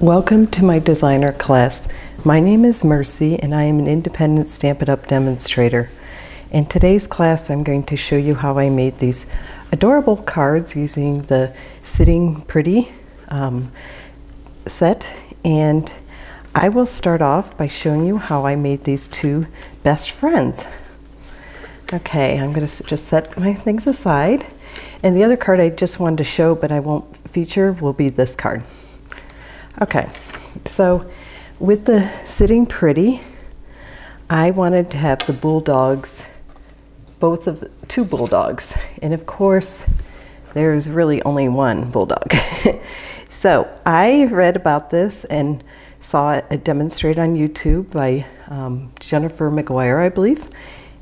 Welcome to my designer class. My name is Mercy and I am an independent Stampin' Up! Demonstrator. In today's class I'm going to show you how I made these adorable cards using the Sitting Pretty set, and I will start off by showing you how I made these two best friends. Okay, I'm going to just set my things aside, and the other card I just wanted to show but I won't feature will be this card. Okay, so with the Sitting Pretty, I wanted to have the bulldogs, two bulldogs, and of course there's really only one bulldog. So I read about this and saw it demonstrated on YouTube by Jennifer McGuire, I believe,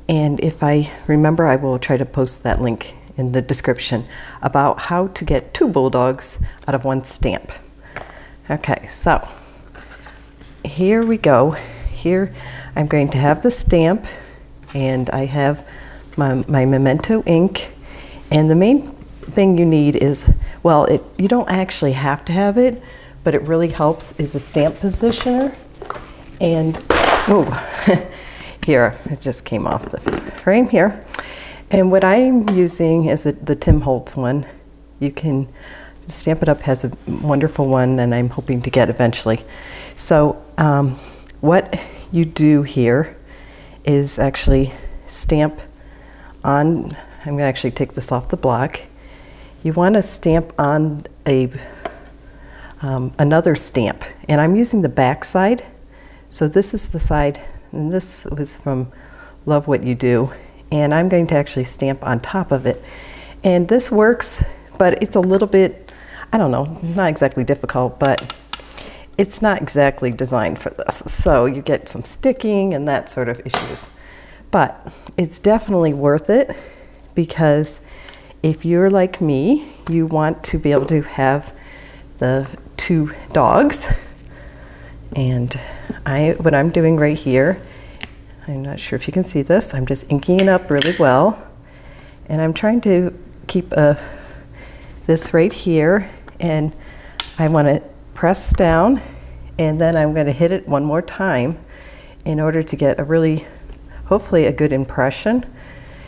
and if I remember I will try to post that link in the description about how to get two bulldogs out of one stamp. Okay, so here we go. Here I'm going to have the stamp, and I have my memento ink, and the main thing you need is, well, you don't actually have to have it, but it really helps, is a stamp positioner. And oh, here, it just came off the frame here. And what I'm using is the Tim Holtz one. You can Stampin' Up! Has a wonderful one, and I'm hoping to get eventually. So what you do here is actually stamp on, I'm going to actually take this off the block. You want to stamp on another stamp, and I'm using the back side. So this is the side, and this was from Love What You Do, and I'm going to actually stamp on top of it. And this works, but it's a little bit, I don't know, not exactly difficult, but it's not exactly designed for this. So you get some sticking and that sort of issues. But it's definitely worth it, because if you're like me, you want to be able to have the two dogs. And what I'm doing right here, I'm not sure if you can see this, I'm just inking it up really well. And I'm trying to keep this right here, and I want to press down, and then I'm going to hit it one more time in order to get a really, hopefully a good impression.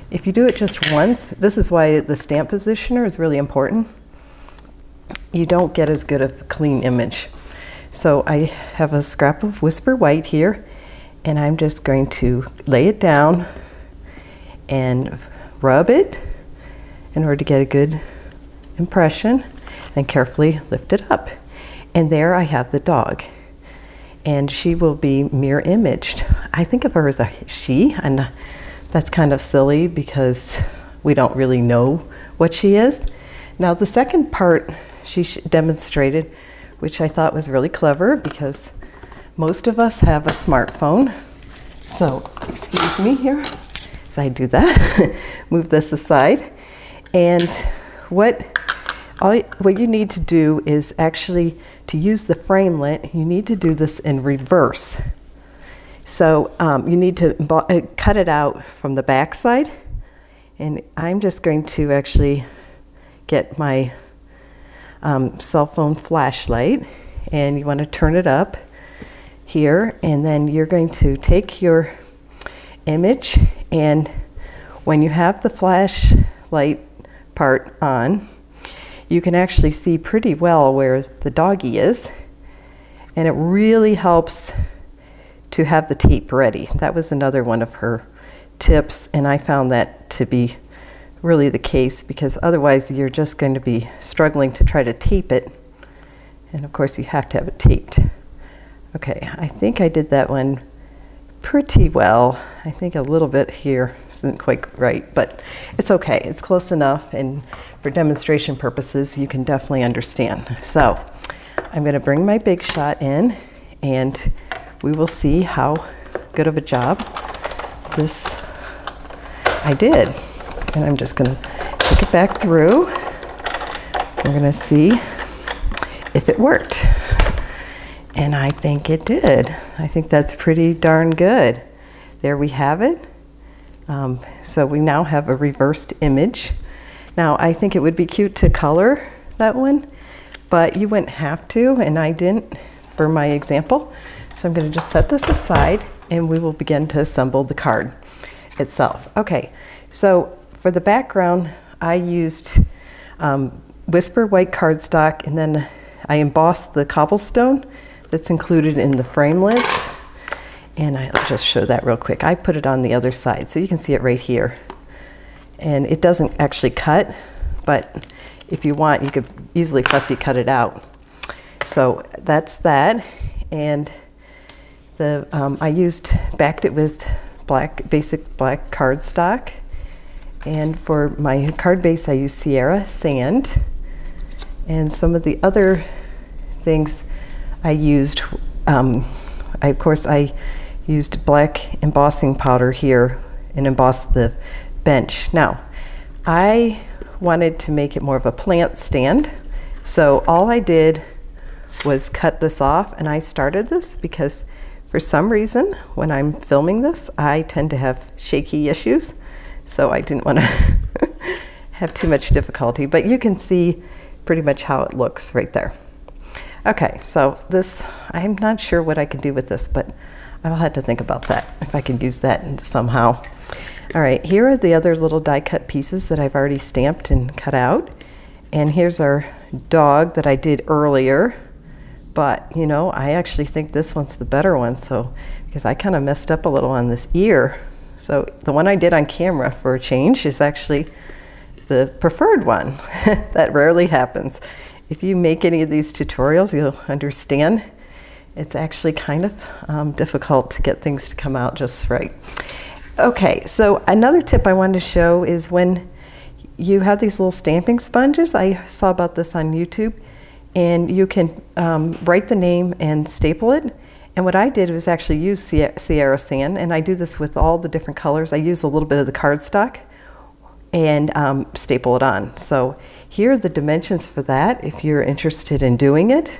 If you do it just once, this is why the stamp positioner is really important, you don't get as good a clean image. So I have a scrap of Whisper White here, and I'm just going to lay it down and rub it in order to get a good impression, and carefully lift it up. And there I have the dog, and she will be mirror imaged. I think of her as a she, and that's kind of silly because we don't really know what she is. Now the second part she demonstrated, which I thought was really clever, because most of us have a smartphone. So excuse me here as I do that. Move this aside. And what you need to do is actually, to use the framelit, you need to do this in reverse. So you need to cut it out from the back side, and I'm just going to actually get my cell phone flashlight, and you want to turn it up here, and then you're going to take your image, and when you have the flashlight part on, you can actually see pretty well where the doggy is, and it really helps to have the tape ready. That was another one of her tips, and I found that to be really the case, because otherwise you're just going to be struggling to try to tape it, and of course you have to have it taped. Okay, I think I did that one pretty well. I think a little bit here isn't quite right, but it's okay. It's close enough, and for demonstration purposes, you can definitely understand. So I'm going to bring my Big Shot in, and we will see how good of a job this I did. And I'm just going to take it back through. We're going to see if it worked. And I think it did. I think that's pretty darn good. There we have it. So we now have a reversed image. Now I think it would be cute to color that one, but you wouldn't have to, and I didn't for my example. So I'm going to just set this aside and we will begin to assemble the card itself. Okay, so for the background, I used Whisper white cardstock, and then I embossed the cobblestone that's included in the framelits. And I'll just show that real quick. I put it on the other side, so you can see it right here. And it doesn't actually cut, but if you want, you could easily fussy cut it out. So that's that. And the I backed it with basic black cardstock. And for my card base, I used Sierra sand. And some of the other things I used, of course, I used black embossing powder here and embossed the bench. Now, I wanted to make it more of a plant stand, so all I did was cut this off, and I started this because for some reason when I'm filming this I tend to have shaky issues, so I didn't want to have too much difficulty, but you can see pretty much how it looks right there. Okay, so this, I'm not sure what I can do with this, but I'll have to think about that, if I can use that somehow. All right, here are the other little die cut pieces that I've already stamped and cut out. And here's our dog that I did earlier. But, you know, I actually think this one's the better one, so, because I kind of messed up a little on this ear. So the one I did on camera for a change is actually the preferred one. That rarely happens. If you make any of these tutorials, you'll understand it's actually kind of difficult to get things to come out just right. Okay, so another tip I wanted to show is when you have these little stamping sponges. I saw about this on YouTube, and you can write the name and staple it. And what I did was actually use Sierra sand, and I do this with all the different colors. I use a little bit of the cardstock and staple it on. So here are the dimensions for that if you're interested in doing it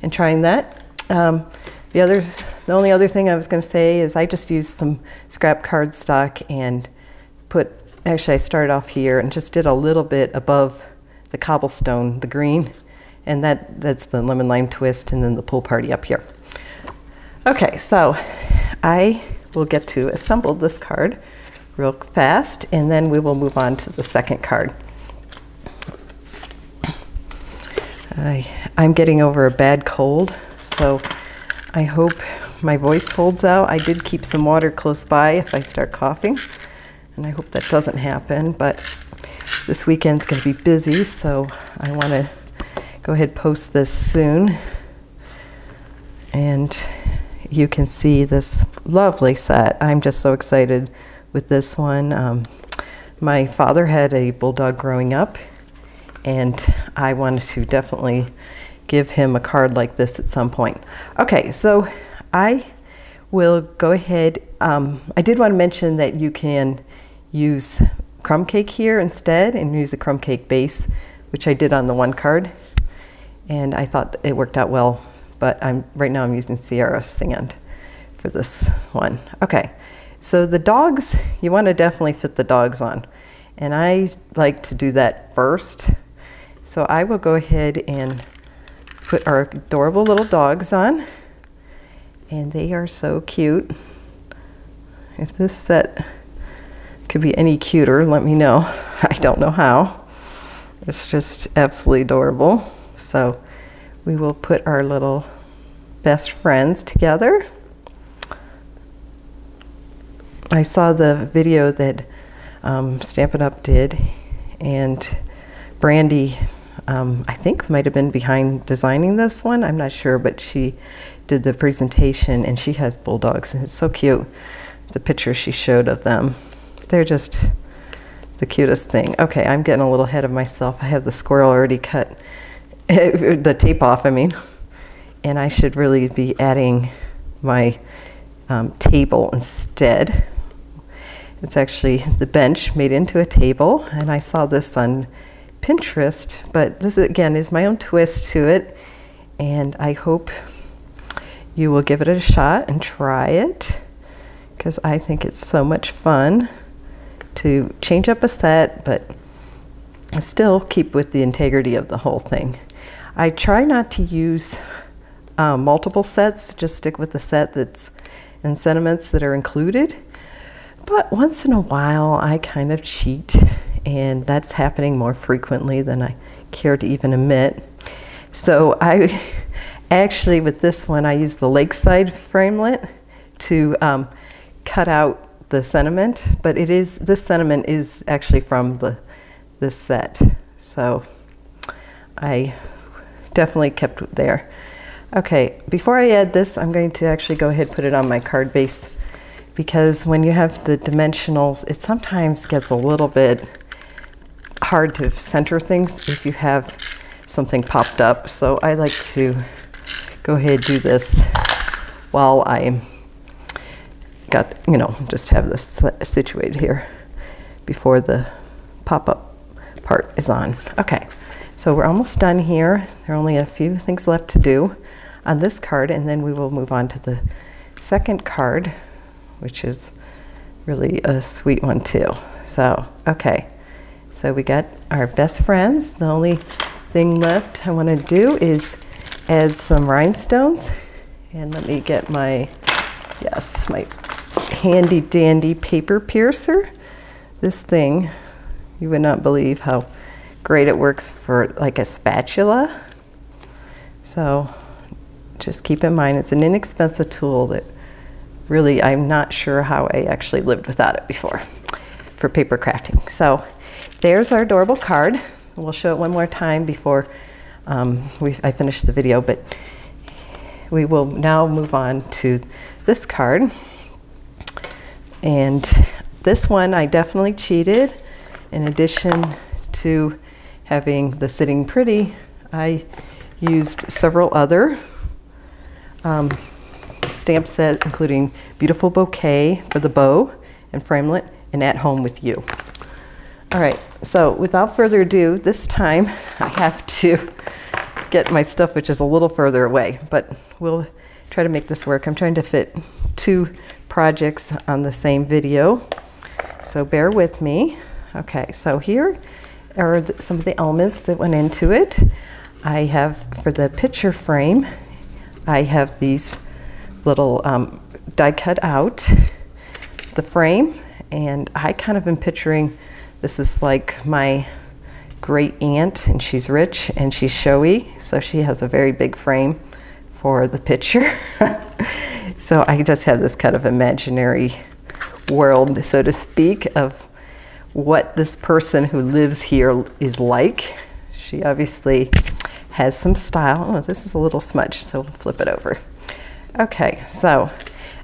and trying that. The only other thing I was going to say is I just used some scrap cardstock and actually I started off here and just did a little bit above the cobblestone, the green, and that's the lemon lime twist, and then the pool party up here. Okay, so I will get to assemble this card real fast, and then we will move on to the second card. I'm getting over a bad cold, so I hope my voice holds out. I did keep some water close by if I start coughing, and I hope that doesn't happen, but this weekend's going to be busy, so I want to go ahead and post this soon. And you can see this lovely set. I'm just so excited with this one. My father had a bulldog growing up, and I wanted to definitely give him a card like this at some point. Okay, so I will go ahead. I did want to mention that you can use crumb cake here instead and use a crumb cake base, which I did on the one card, and I thought it worked out well, but right now I'm using Sierra sand for this one. Okay, so the dogs, you want to definitely fit the dogs on, and I like to do that first. So I will go ahead and put our adorable little dogs on, and they are so cute. If this set could be any cuter, let me know. I don't know how. It's just absolutely adorable. So we will put our little best friends together. I saw the video that Stampin' Up! Did, and Brandy, I think might have been behind designing this one. I'm not sure, but she did the presentation, and she has bulldogs, and it's so cute. The picture she showed of them, they're just the cutest thing. Okay, I'm getting a little ahead of myself. I have the squirrel already cut, the tape off, I mean, and I should really be adding my table instead. It's actually the bench made into a table, and I saw this on Pinterest, but this again is my own twist to it, and I hope you will give it a shot and try it, because I think it's so much fun to change up a set but still keep with the integrity of the whole thing. I try not to use multiple sets. Just stick with the set that's and sentiments that are included. But once in a while, I kind of cheat, and that's happening more frequently than I care to even admit. So I actually, with this one, I use the Lakeside framelit to cut out the sentiment, but this sentiment is actually from this set. So I definitely kept it there. Okay, before I add this, I'm going to actually go ahead and put it on my card base, because when you have the dimensionals, it sometimes gets a little bit hard to center things if you have something popped up. So I like to go ahead and do this while I just have this situated here before the pop-up part is on. Okay, so we're almost done here. There are only a few things left to do on this card, and then we will move on to the second card, which is really a sweet one too. So, okay, so we got our best friends. The only thing left I want to do is add some rhinestones. And let me get my handy dandy paper piercer. This thing, you would not believe how great it works for like a spatula. So just keep in mind, it's an inexpensive tool that really, I'm not sure how I actually lived without it before for paper crafting. So there's our adorable card. We'll show it one more time before I finish the video, but we will now move on to this card. And this one I definitely cheated. In addition to having the Sitting Pretty, I used several other stamp sets, including Beautiful Bouquet for the bow and framelit, and At Home with You. All right, so without further ado, this time I have to get my stuff, which is a little further away, but we'll try to make this work. I'm trying to fit 2 projects on the same video, so bear with me. Okay, so here are some of the elements that went into it. I have, for the picture frame, I have these little die cut out the frame, and I kind of am picturing this is like my great aunt, and she's rich and she's showy, so she has a very big frame for the picture. So I just have this kind of imaginary world, so to speak, of what this person who lives here is like. She obviously has some style. Oh, this is a little smudged, so we'll flip it over. Okay, so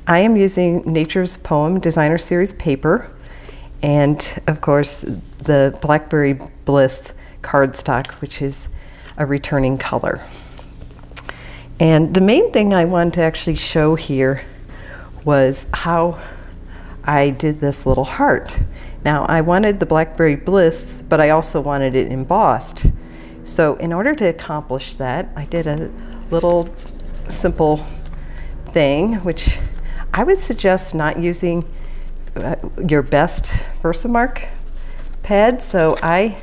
I am using Nature's Poem Designer Series paper, and of course the Blackberry Bliss cardstock, which is a returning color. And the main thing I wanted to actually show here was how I did this little heart. Now, I wanted the Blackberry Bliss, but I also wanted it embossed. So in order to accomplish that, I did a little simple thing, which I would suggest not using your best Versamark pad. So I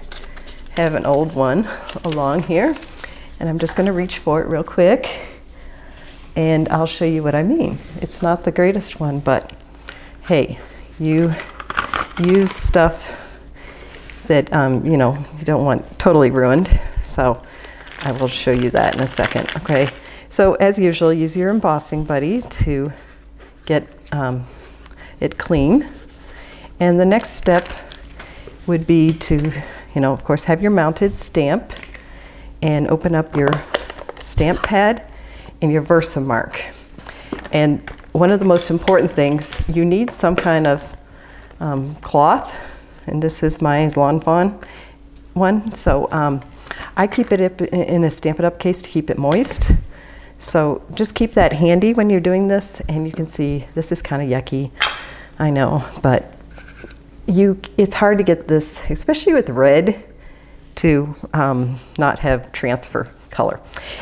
have an old one along here, and I'm just going to reach for it real quick, and I'll show you what I mean. It's not the greatest one, but hey, you use stuff that you know, you don't want totally ruined. So I will show you that in a second. Okay, so as usual, use your embossing buddy to get it clean. And the next step would be to, you know, of course, have your mounted stamp and open up your stamp pad and your Versamark. And one of the most important things, you need some kind of cloth, and this is my Lawn Fawn one. So I keep it in a Stampin' Up case to keep it moist. So just keep that handy when you're doing this, and you can see this is kind of yucky, I know, but it's hard to get this, especially with red, to not have transfer color.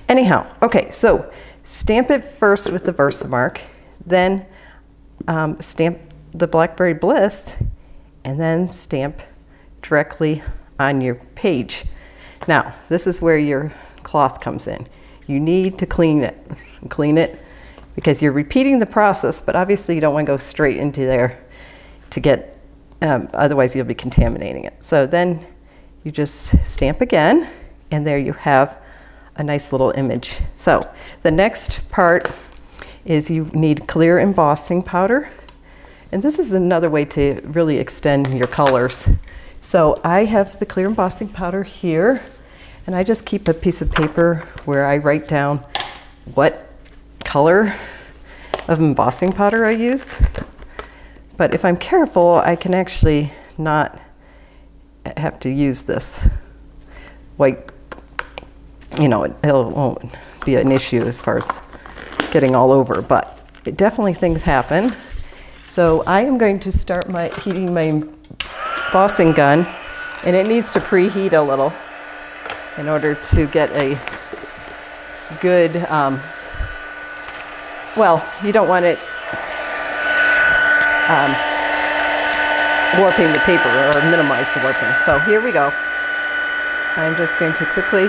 Anyhow, okay, so stamp it first with the Versamark, then stamp the Blackberry Bliss, and then stamp directly on your page. Now, this is where your cloth comes in. You need to clean it. and clean it, because you're repeating the process, but obviously you don't want to go straight into there to get, otherwise you'll be contaminating it. So then you just stamp again, and there you have a nice little image. So the next part is you need clear embossing powder. And this is another way to really extend your colors. So I have the clear embossing powder here, and I just keep a piece of paper where I write down what color of embossing powder I use. But if I'm careful, I can actually not have to use this white, you know, it won't be an issue as far as getting all over, but definitely things happen. So I am going to start heating my embossing gun, and it needs to preheat a little in order to get a good, well, you don't want it warping the paper or minimize the warping. So here we go. I'm just going to quickly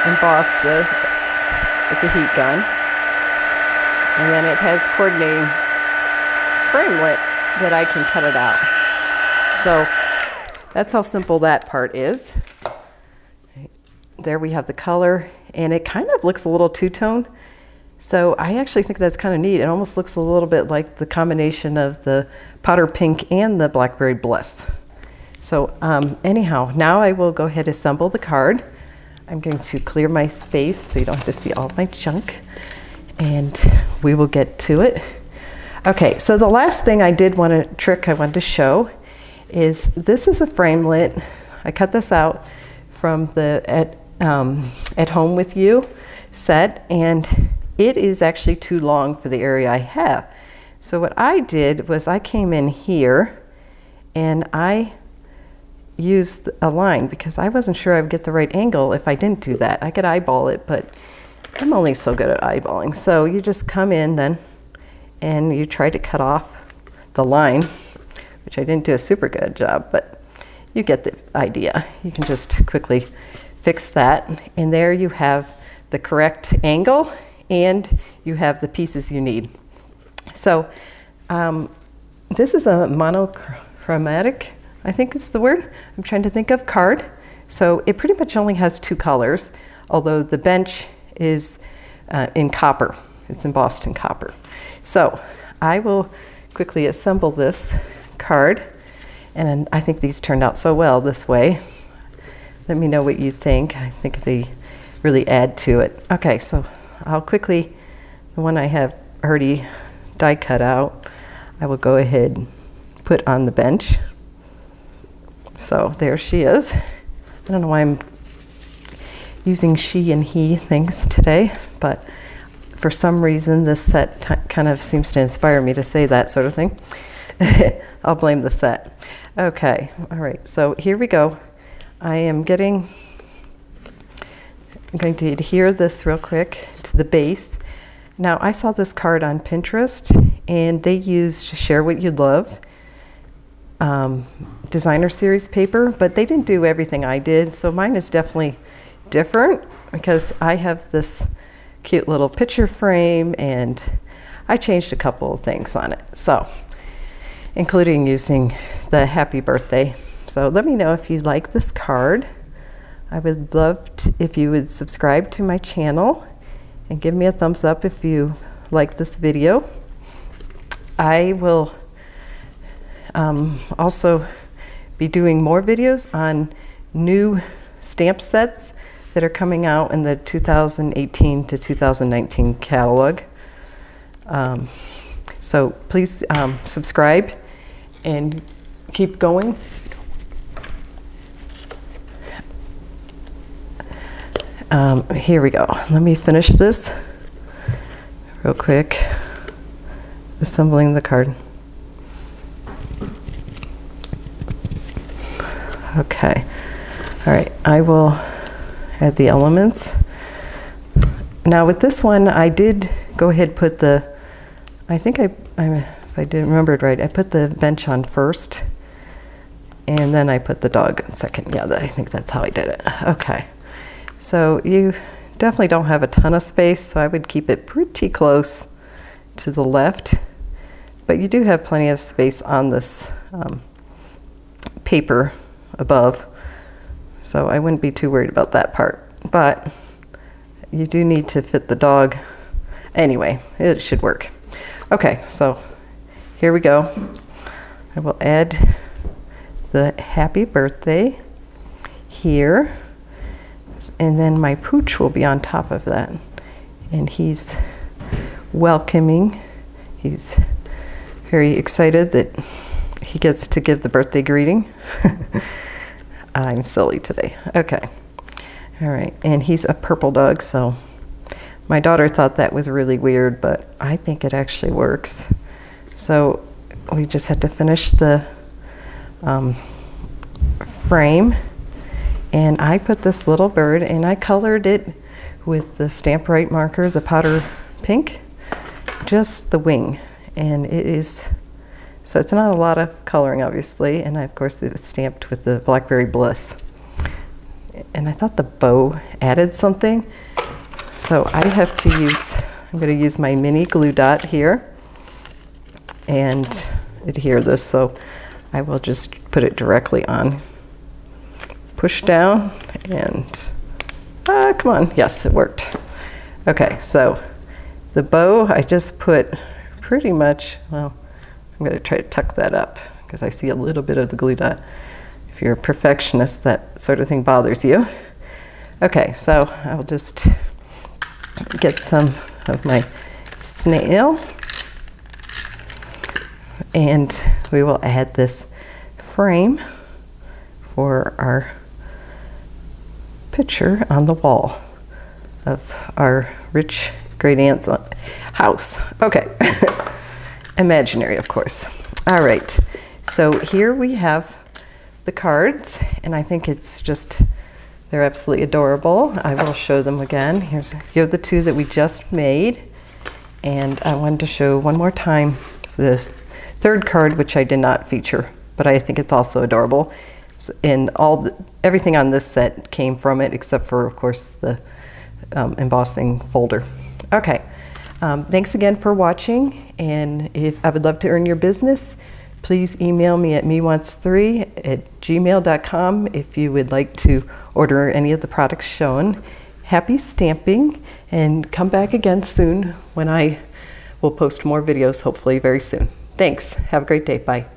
emboss this with the heat gun. And then it has coordinating framelit that I can cut it out. So that's how simple that part is. There we have the color, and it kind of looks a little two-tone. So I actually think that's kind of neat. It almost looks a little bit like the combination of the powder pink and the blackberry bliss. So anyhow, now I will go ahead and assemble the card. I'm going to clear my space so you don't have to see all my junk, and we will get to it. Okay, so the last thing I wanted to show is this is a framelit. I cut this out from the At Home With You set, and it is actually too long for the area I have. So what I did was I came in here and I used a line because I wasn't sure I would get the right angle if I didn't do that. I could eyeball it, but I'm only so good at eyeballing. So you just come in then and you try to cut off the line, which I didn't do a super good job, but you get the idea. You can just quickly fix that, and there you have the correct angle and you have the pieces you need. So this is a monochromatic, I think is the word I'm trying to think of, card. So it pretty much only has two colors, although the bench is in copper. It's embossed in copper. So I will quickly assemble this card, and I think these turned out so well this way. Let me know what you think. I think they really add to it. Okay, so I'll quickly, the one I have already die cut out, I will go ahead and put on the bench. So there she is. I don't know why I'm using she and he things today, but for some reason this set kind of seems to inspire me to say that sort of thing. I'll blame the set. Okay, all right, so here we go. I'm going to adhere this real quick to the base. Now I saw this card on Pinterest, and they used Share What You Love designer series paper, but they didn't do everything I did, so mine is definitely different because I have this cute little picture frame and I changed a couple of things on it, so including using the happy birthday. So let me know if you like this card. I would love if you would subscribe to my channel and give me a thumbs up if you like this video. I will also be doing more videos on new stamp sets that are coming out in the 2018 to 2019 catalog. So please subscribe and keep going. Here we go. Let me finish this real quick. Assembling the card. Okay. All right. I will add the elements. Now with this one, I did go ahead and put the, I think if I didn't remember it right, I put the bench on first, and then I put the dog on second. Yeah, I think that's how I did it. Okay. So you definitely don't have a ton of space, so I would keep it pretty close to the left. But you do have plenty of space on this paper above, so I wouldn't be too worried about that part. But you do need to fit the dog. Anyway, it should work. Okay, so here we go. I will add the happy birthday here, and then my pooch will be on top of that, and he's welcoming. He's very excited that he gets to give the birthday greeting. I'm silly today. Okay. All right. And he's a purple dog, so my daughter thought that was really weird, but I think it actually works. So we just had to finish the frame, and I put this little bird, and I colored it with the Stamp Right marker, the powder pink, just the wing. And it is, so it's not a lot of coloring, obviously, and of course it was stamped with the Blackberry Bliss. And I thought the bow added something, so I have to use, I'm going to use my mini glue dot here and adhere this, so I will just put it directly on. Push down, and come on, yes, it worked. Okay, so the bow I just put pretty much, well, I'm going to try to tuck that up because I see a little bit of the glue dot. If you're a perfectionist, that sort of thing bothers you. Okay, so I'll just get some of my snail, and we will add this frame for our picture on the wall of our rich great aunt's house. Okay. Imaginary, of course. All right, so here we have the cards, and I think it's just, they're absolutely adorable. I will show them again. Here are the two that we just made, and I wanted to show one more time the third card, which I did not feature, but I think it's also adorable. And everything on this set came from it, except for, of course, the embossing folder. Okay. Thanks again for watching, and if I would love to earn your business, please email me at mewants3@gmail.com if you would like to order any of the products shown. Happy stamping, and come back again soon when I will post more videos, hopefully very soon. Thanks. Have a great day. Bye.